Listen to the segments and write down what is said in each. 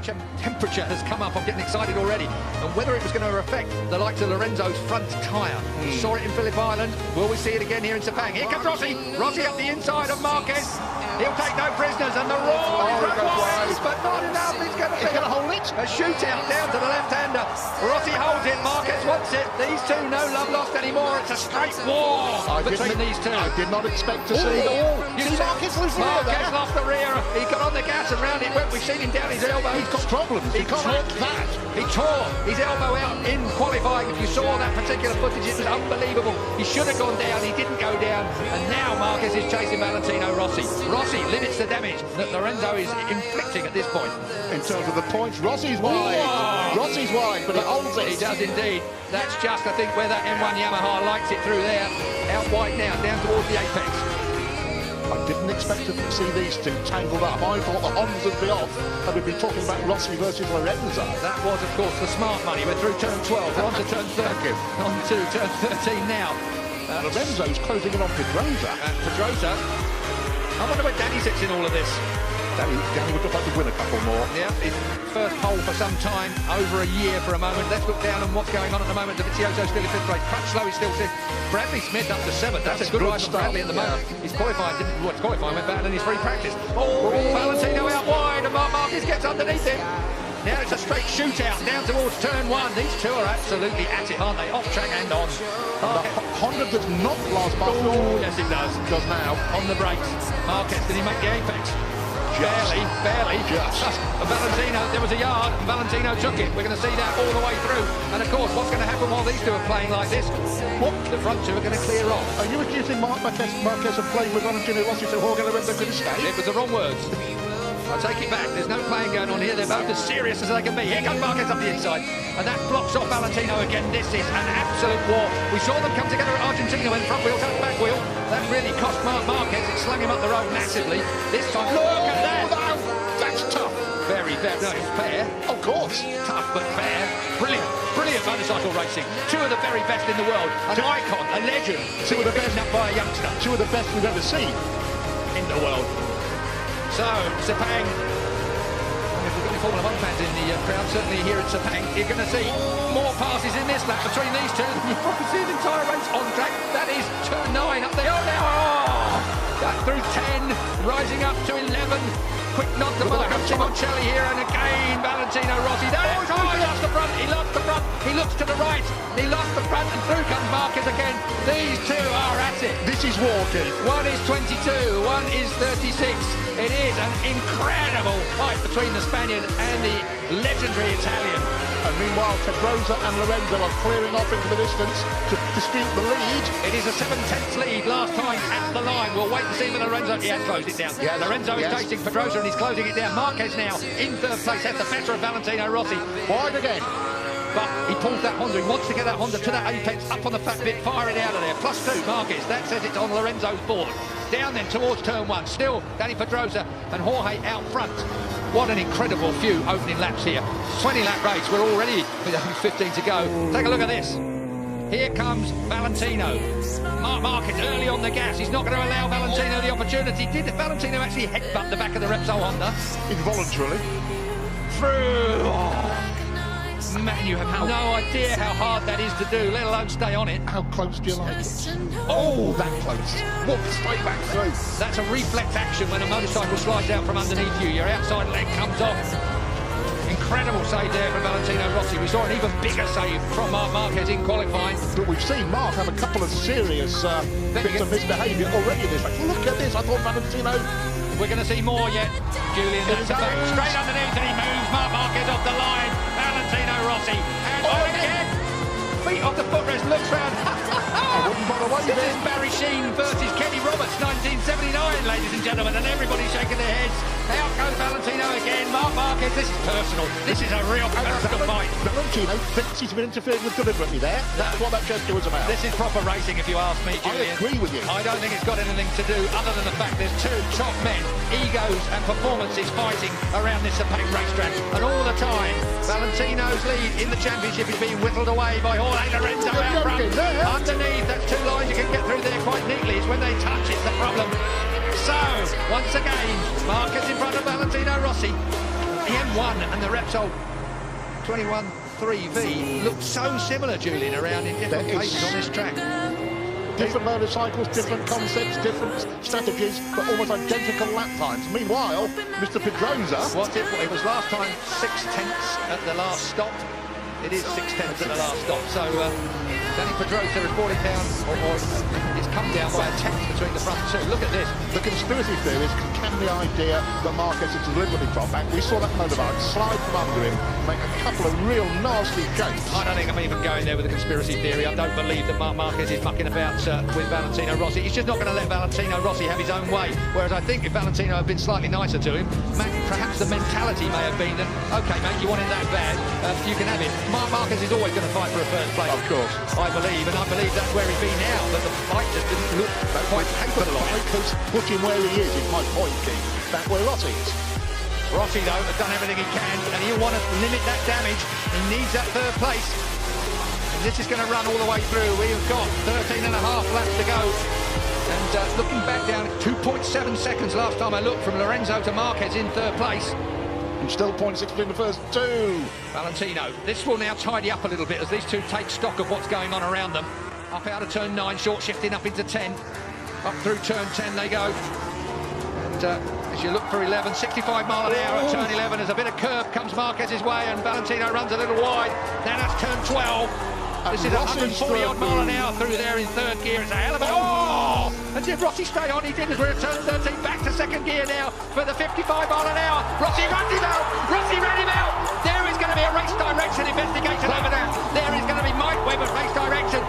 temperature has come up. I'm getting excited already. And whether it was going to affect the likes of Lorenzo's front tyre. We saw it in Phillip Island. Will we see it again here in Sepang? Here comes Rossi. Rossi up the inside of Marquez. He'll take no prisoners, and the roar is wide, but not enough. It's going to be a shootout down to the left-hander. Rossi holds it. Marquez wants it. These two, no love lost anymore. It's a straight war between these two. I did not expect to see the wall. You see Marquez lost the rear. He got on the gas and round it went. We've seen him down his elbow. He's got problems. He can't that. He tore his elbow out in qualifying. If you saw that particular footage, it was unbelievable. He should have gone down. He didn't go down. And now Marquez is chasing Valentino Rossi. Rossi limits the damage that Lorenzo is inflicting at this point. In terms of the points, Rossi's wide. Rossi's wide, but he holds it. He does indeed. That's just, I think, where that M1 Yamaha likes it through there. Out wide now, down towards the apex. I didn't expect to see these two tangled up. I thought the Hondas would be off, and we'd be talking about Rossi versus Lorenzo. That was, of course, the smart money. We're through turn 12. We're on to turn 13. On to turn 13 now. Lorenzo's closing in on Pedrosa. Pedrosa. I wonder where Danny sits in all of this. Danny would look like to win a couple more. Yeah, his first pole for some time, over a year for a moment. Let's look down on what's going on at the moment. Dovizioso still in fifth place. Crutchlow is still fifth. Bradley Smith up to seventh. That's a good ride for Bradley at the moment. He's qualified, qualifying went better than his free practice. Valentino out wide, and Marquez gets underneath him. Now it's a straight shootout down towards turn one. These two are absolutely at it, aren't they? Off track and on. Honda does not last past. Yes, it does. Does now. On the brakes. Marquez, did he make the apex? Barely. Valentino, there was a yard, and Valentino took it. We're going to see that all the way through. And of course, what's going to happen while these two are playing like this? The front two are going to clear off. Are you accusing Marquez of playing with Valentino Rossi so Jorge Lorenzo could escape? It was the wrong words. I take it back. There's no playing going on here. They're both as serious as they can be. Here comes Marquez up the inside, and that blocks off Valentino again. This is an absolute war. We saw them come together at Argentina when front wheel touched back wheel. That really cost Marquez. It slung him up the road massively. This time, look at that. That's tough. Very fair. No, it's fair. Of course. Tough but fair. Brilliant motorcycle racing. Two of the very best in the world. An icon, a legend. Two of the best up by a youngster. Two of the best we've ever seen in the world. So, Sepang, if we've got any Formula 1 fans in the crowd, certainly here at Sepang, you're going to see more passes in this lap between these two. You'll probably see the entire race on track. That is turn 9 up there. That through 10, rising up to 11. Quick nod to Moncelli here, and again Valentino Rossi. He lost the front. He looks to the right. He lost the front, and through comes Marquez again. These two are at it. This is walking. One is 22, one is 36. It is an incredible fight between the Spaniard and the legendary Italian. And meanwhile, Pedrosa and Lorenzo are clearing off into the distance to dispute the lead. It is a 7/10 lead last time at the line. We'll wait and see when Lorenzo... He has closed it down. Yes, Lorenzo is chasing Pedrosa and he's closing it down. Marquez now in third place has the better of Valentino Rossi. Wide again. But he pulls that Honda. He wants to get that Honda to that apex, up on the fat bit, fire it out of there. +2, Marquez. That says it's on Lorenzo's board. Down then towards turn 1. Still Danny Pedrosa and Jorge out front. What an incredible few opening laps here. 20-lap race. We're already with only 15 to go. Take a look at this. Here comes Valentino. Marquez early on the gas. He's not going to allow Valentino the opportunity. Did Valentino actually headbutt the back of the Repsol Honda? Involuntarily. Through. Man, you have no idea how hard that is to do, let alone stay on it. How close do you like it? Oh, that close. Walk straight back through. That's a reflex action when a motorcycle slides out from underneath you. Your outside leg comes off. Incredible save there from Valentino Rossi. We saw an even bigger save from Marquez in qualifying. But we've seen Mark have a couple of serious bits of misbehaviour already this race. Look at this. I thought Valentino... We're going to see more yet, Julian. Straight underneath, and he moves Marquez off the line. Valentino Rossi. And again, feet off the footrest, looks round. I wouldn't bother waiting. This is Barry Sheen versus Kenny Roberts, 1979, ladies and gentlemen, and everybody's shaking their heads. Out goes Valentino again. Marquez, this is personal. This is a real personal fight. Valentino thinks he's been interfered with deliberately there. That's what that gesture was about. This is proper racing, if you ask me, Julian. I agree with you. I don't think it's got anything to do other than the fact there's two top men, egos and performances fighting around this Sepang racetrack. And all the time, Valentino's lead in the championship is being whittled away by Jorge Lorenzo out front. Underneath, that's two lines you can get through there quite neatly. It's when they touch, it's the problem. So, once again, Marquez in front of Valentino Rossi. The M1 and the Repsol 21.3V look so similar, Julian, around in different places on this track. Different motorcycles, different concepts, different strategies, but almost identical lap times. Meanwhile, Mr. Pedrosa... It was last time 6/10 at the last stop. It is 6/10 at the last stop. So Danny Pedrosa has brought it down, or it's come down by a tenth between the front two. Look at this. The conspiracy theorists can the idea that Marquez is deliberately dropped back. We saw that motorbike slide from under him, make a couple of real nasty jumps. I don't think I'm even going there with a conspiracy theory. I don't believe that Marc Marquez is mucking about with Valentino Rossi. He's just not going to let Valentino Rossi have his own way. Whereas I think if Valentino had been slightly nicer to him, perhaps the mentality may have been that, OK, mate, you want it that bad, you can have it. Marc Marquez is always going to fight for a first place. Of course. I believe, and I believe that's where he's been now, but the fight just didn't look quite capable of it. Because put him where he is my point, Keith. Back where Rossi is. Rossi, though, has done everything he can, and he'll want to limit that damage. He needs that third place. And this is going to run all the way through. We've got 13 and a half laps to go. And looking back down, 2.7 seconds last time I looked from Lorenzo to Marquez in third place. And still 0.6 between the first two. Valentino. This will now tidy up a little bit as these two take stock of what's going on around them. Up out of turn 9, short shifting up into 10. Up through turn 10 they go. And as you look for 11, 65 mile an hour at turn 11, as a bit of curve comes Marquez's way and Valentino runs a little wide. Now that's turn 12. This is 140 odd mile an hour through there in third gear. It's a hell of a... Oh! And did Rossi stay on? He did as we're at turn 13, back to second gear now for the 55 mile an hour. Rossi runs him out! Rossi ran him out! There is going to be a race direction investigation over there. There is going to be Mike Webber's race direction.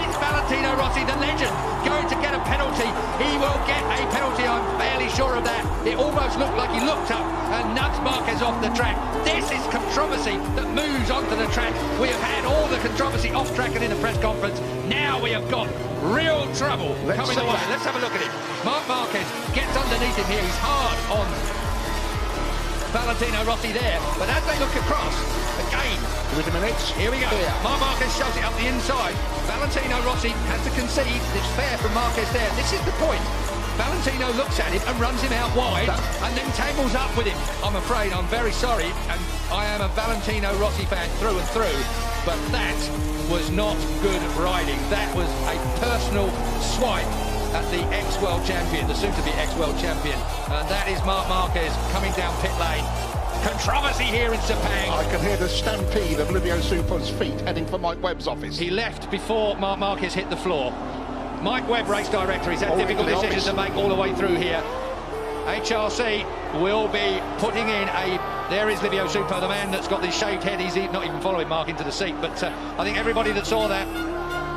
Is Valentino Rossi, the legend, going to get a penalty? He will get a penalty, I'm fairly sure of that. It almost looked like he looked up and nudged Marquez off the track. This is controversy that moves onto the track. We have had all the controversy off track and in the press conference. Now we have got real trouble coming away. Let's have a look at it. Marc Marquez gets underneath him here. He's hard on Valentino Rossi there. But as they look across, again, with a minute. Here we go. Marc Marquez shoves it up the inside. Valentino Rossi has to concede. It's fair from Marquez there. This is the point. Valentino looks at him and runs him out wide and then tangles up with him. I'm afraid, I'm very sorry, and I am a Valentino Rossi fan through and through, but that was not good riding. That was a personal swipe at the ex-world champion, the soon-to-be ex-world champion. And that is Marc Marquez coming down pit lane. Controversy here in Sepang. I can hear the stampede of Livio Super's feet heading for Mike Webb's office. He left before Marc Marquez hit the floor. Mike Webb, race director, he's had difficult decisions to make all the way through here. HRC will be putting in a... There is Livio Super, the man that's got this shaved head. He's not even following Marc into the seat. But I think everybody that saw that,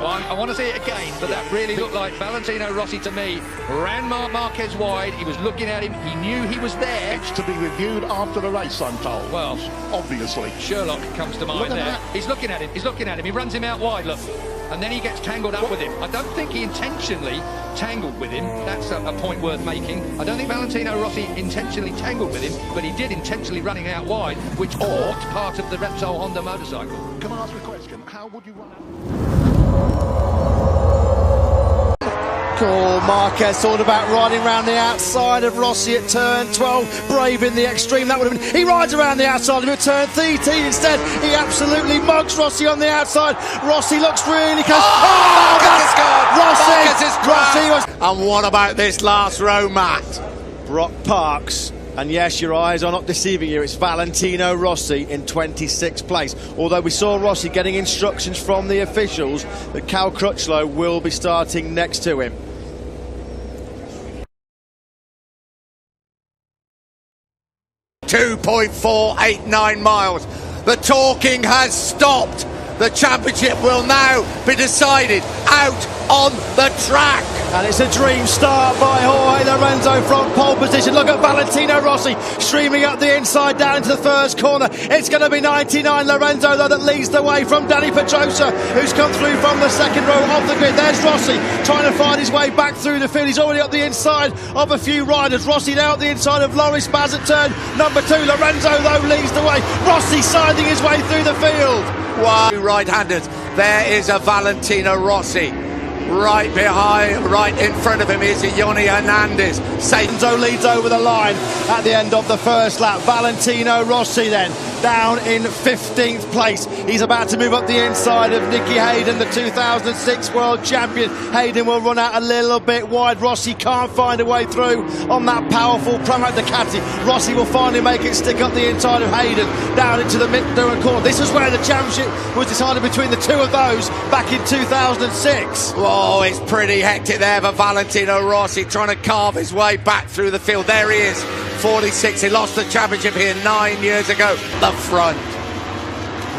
well, I want to see it again, but that really looked like Valentino Rossi to me. Ran Marc Marquez wide, he was looking at him, he knew he was there. It's to be reviewed after the race, I'm told. Well, obviously. Sherlock comes to mind there. He's looking at him, he runs him out wide, look. And then he gets tangled up with him. I don't think he intentionally tangled with him. That's a point worth making. I don't think Valentino Rossi intentionally tangled with him, but he did intentionally running out wide, which ought part of the Repsol Honda motorcycle. Can I ask you a question? How would you run Oh, Marquez all about riding around the outside of Rossi at turn 12, brave in the extreme. That would have been, he rides around the outside of him at turn 13 instead. He absolutely mugs Rossi on the outside. Rossi looks really close. Oh, that's good. Rossi. And what about this last row, Matt? Brock Parks. And yes, your eyes are not deceiving you. It's Valentino Rossi in 26th place. Although we saw Rossi getting instructions from the officials that Cal Crutchlow will be starting next to him. 2.489 miles. The talking has stopped. The championship will now be decided out on the track. And it's a dream start by Jorge Lorenzo from pole position. Look at Valentino Rossi streaming up the inside down into the first corner. It's going to be 99 Lorenzo though that leads the way from Danny Pedrosa, who's come through from the second row of the grid. There's Rossi trying to find his way back through the field. He's already up the inside of a few riders. Rossi now up the inside of Loris Baz at turn number 2. Lorenzo though leads the way. Rossi siding his way through the field. Wow, right-handers. There is a Valentino Rossi Right behind, right in front of him is Johnny Hernandez. Sainzo leads over the line at the end of the first lap. Valentino Rossi then down in 15th place. He's about to move up the inside of Nicky Hayden, the 2006 world champion. Hayden will run out a little bit wide. Rossi can't find a way through on that powerful Pramac Ducati. Rossi will finally make it stick up the inside of Hayden down into the mid-Durham corner. This is where the championship was decided between the two of those back in 2006. Oh, it's pretty hectic there for Valentino Rossi, trying to carve his way back through the field. There he is, 46. He lost the championship here 9 years ago. The front.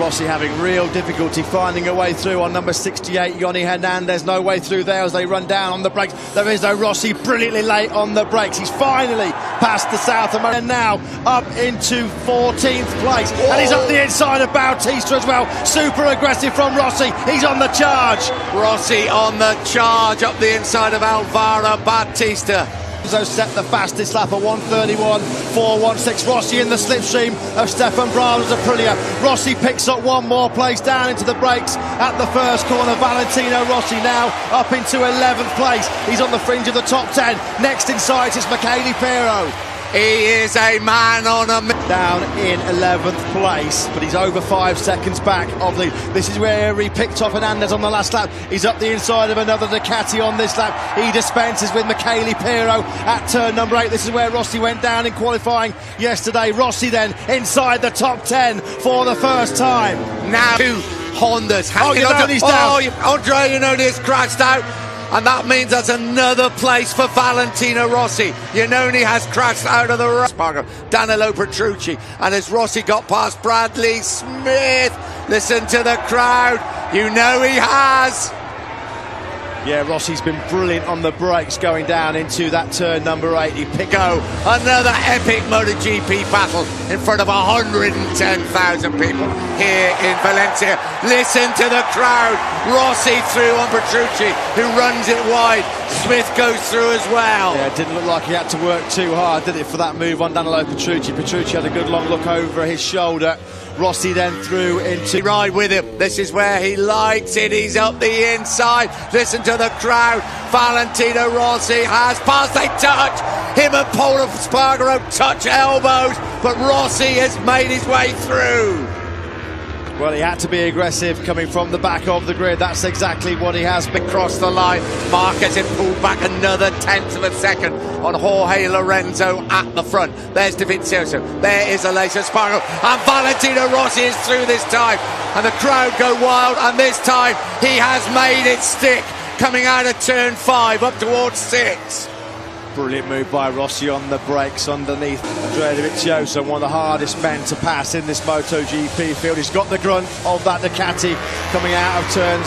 Rossi having real difficulty finding a way through on number 68, Johnny Hernandez. No way through there as they run down on the brakes. There is no Rossi, brilliantly late on the brakes. He's finally past the South American, and now up into 14th place. Whoa. And he's up the inside of Bautista as well. Super aggressive from Rossi. He's on the charge. Rossi on the charge up the inside of Alvaro Bautista. So set the fastest lap at 1:31.416. Rossi in the slipstream of Stefan Bram's Aprilia. Rossi picks up one more place down into the brakes at the first corner. Valentino Rossi now up into 11th place. He's on the fringe of the top 10. Next in sight is Michele Pirro. He is a man on a down in 11th place, but he's over 5 seconds back of the. This is where he picked off Hernandez on the last lap. He's up the inside of another Ducati on this lap. He dispenses with Michele Pirro at turn number 8. This is where Rossi went down in qualifying yesterday. Rossi then inside the top 10 for the first time. Now two Hondas. Oh, Iannoni's down. Andre Iannoni's crashed out. And that means that's another place for Valentino Rossi. Iannoni has crashed out of the race. Danilo Petrucci. And as Rossi got past Bradley Smith, listen to the crowd. You know he has. Yeah, Rossi's been brilliant on the brakes going down into that turn number 8. He picked another epic MotoGP battle in front of 110,000 people here in Valencia. Listen to the crowd. Rossi through on Petrucci, who runs it wide. Smith goes through as well. Yeah, it didn't look like he had to work too hard, did it, for that move on Danilo Petrucci. Petrucci had a good long look over his shoulder. Rossi then through into ride with him. This is where he likes it. He's up the inside. Listen to the crowd. Valentino Rossi has passed. They touch. Him and Pol Espargaro touch elbows, but Rossi has made his way through. Well, he had to be aggressive coming from the back of the grid. That's exactly what he has been. Across the line, Marquez had pulled back another 1/10 of a second on Jorge Lorenzo at the front. There's Dovizioso, there is Alessio Spargo, and Valentino Rossi is through this time, and the crowd go wild, and this time he has made it stick, coming out of turn 5 up towards 6. Brilliant move by Rossi on the brakes underneath. Andrea Dovizioso, one of the hardest men to pass in this MotoGP field. He's got the grunt of that Ducati coming out of turn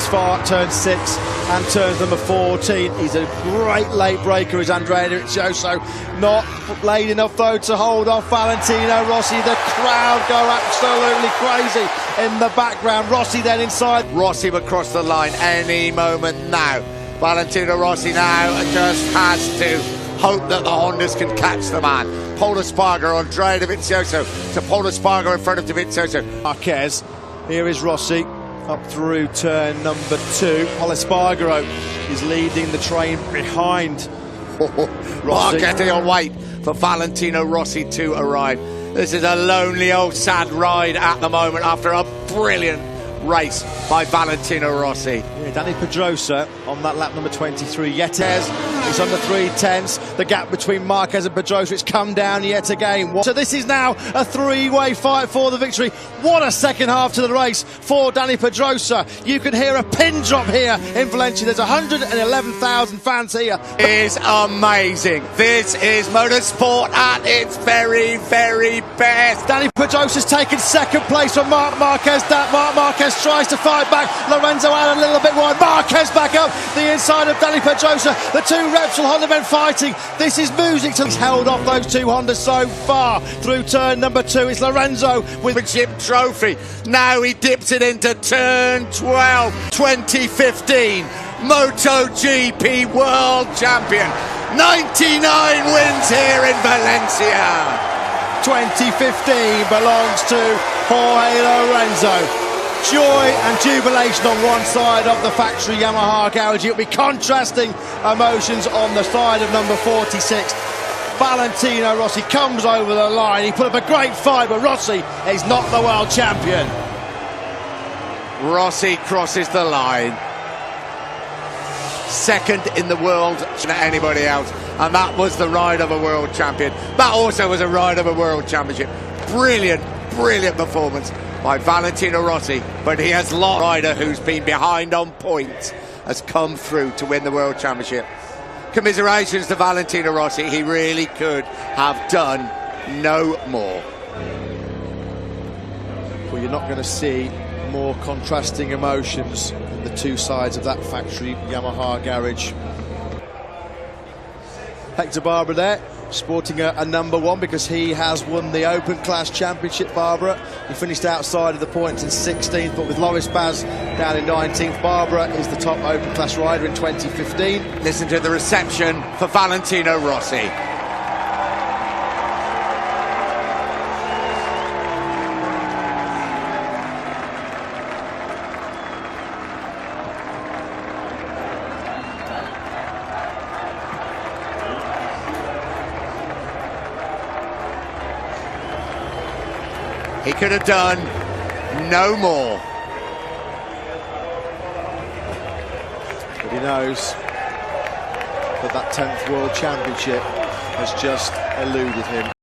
6 and turns number 14. He's a great late breaker, is Andrea Dovizioso. Not late enough though to hold off Valentino Rossi. The crowd go absolutely crazy in the background. Rossi then inside. Rossi will cross the line any moment now. Valentino Rossi now just has to hope that the Hondas can catch the man. Pol Espargaro, Andrea Dovizioso to Pol Espargaro in front of Dovizioso. Marquez, here is Rossi up through turn number 2. Pol Espargaro is leading the train behind Rossi. Marquez will wait for Valentino Rossi to arrive. This is a lonely old sad ride at the moment after a brilliant race by Valentino Rossi. Yeah, Danny Pedrosa on that lap number 23. Yetes is on the 3/10. The gap between Marquez and Pedrosa, it's come down yet again. So this is now a 3-way fight for the victory. What a second half to the race for Danny Pedrosa. You can hear a pin drop here in Valencia. There's 111,000 fans here. It is amazing. This is motorsport at its very, very best. Danny Pedrosa's taken second place from Marc Marquez. Marc Marquez tries to fight back. Lorenzo out a little bit wide. Marquez back up the inside of Danny Pedrosa. The two Repsol Honda men fighting. This is music to. He's held off those two Hondas so far through turn number 2. It's Lorenzo with the chip trophy. Now he dips it into turn 12. 2015 MotoGP World Champion. 99 wins here in Valencia. 2015 belongs to Jorge Lorenzo. joy and jubilation on one side of the factory Yamaha garage. It'll be contrasting emotions on the side of number 46. Valentino Rossi comes over the line. He put up a great fight, but Rossi is not the world champion. Rossi crosses the line. Second in the world to anybody else, and that was the ride of a world champion. That also was a ride of a world championship. Brilliant performance by Valentino Rossi, but he has lost. Rider who's been behind on points has come through to win the world championship. Commiserations to Valentino Rossi. He really could have done no more. Well, you're not going to see more contrasting emotions in the two sides of that factory Yamaha garage. Hector Barbara there, sporting a number 1 because he has won the Open Class Championship, Barbara. He finished outside of the points in 16th, but with Loris Baz down in 19th. Barbara is the top Open Class rider in 2015. Listen to the reception for Valentino Rossi. He could have done no more. But he knows that 10th World Championship has just eluded him.